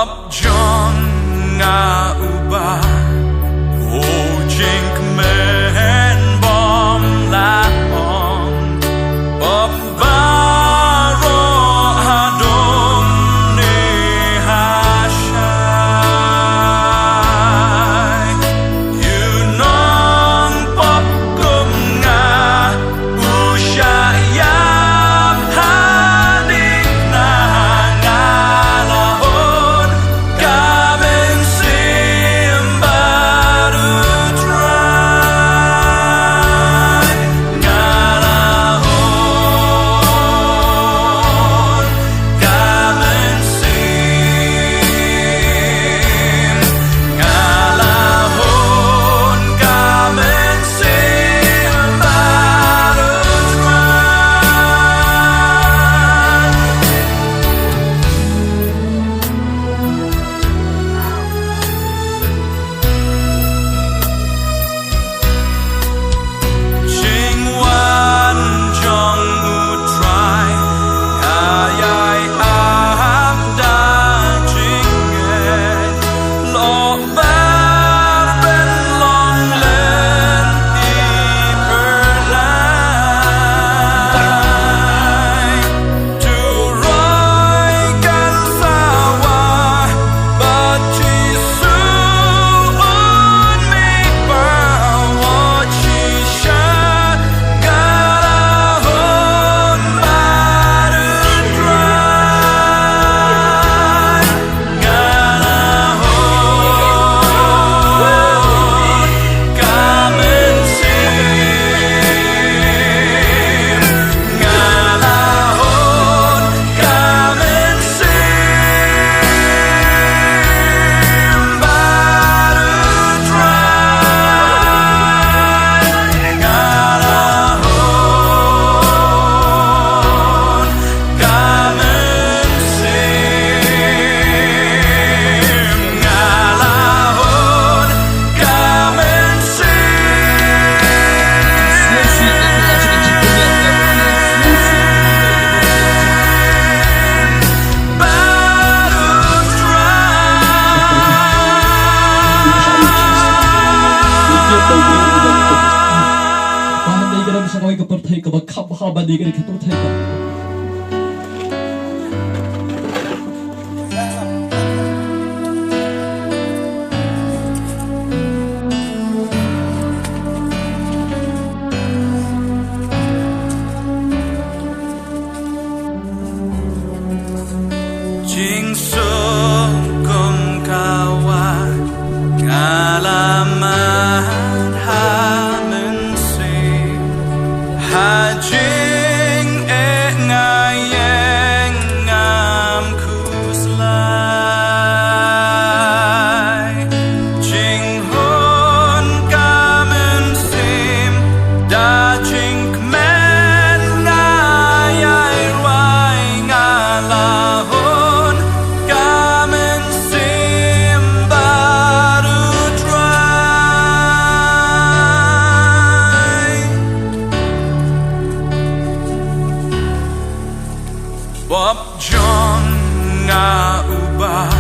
Bob John nga ubah Ojink men bom laon Bob baro hadom ne hashai Yunong pop kum nga usyayam hadik na ngalahon Kaming simbaru try Ngalahon Kaming sim Ngalahon Kaming simbaru Ching wan jong u try Ai ai ap da ching en Lo bar ben long len I per lai Tu roi kan sawa But chi su un mi per wo chi sha Ngalahon baru dry Ngalahon Kaming sim Ngalahon Kaming sim baru dry Ngalahon Kaming sim Ngalahon Kaming sim baru Bahan ka naman sa kaway kapartay ka, magkabahaba di ka na kapartay ka. Jing kum kawan ngalaman hamen sim Hajing ngayeng ngam kuslai Jing hun kamen sim da jing men ngayay rwai ngalahon Kaming sim baru dry Bob John nga ubah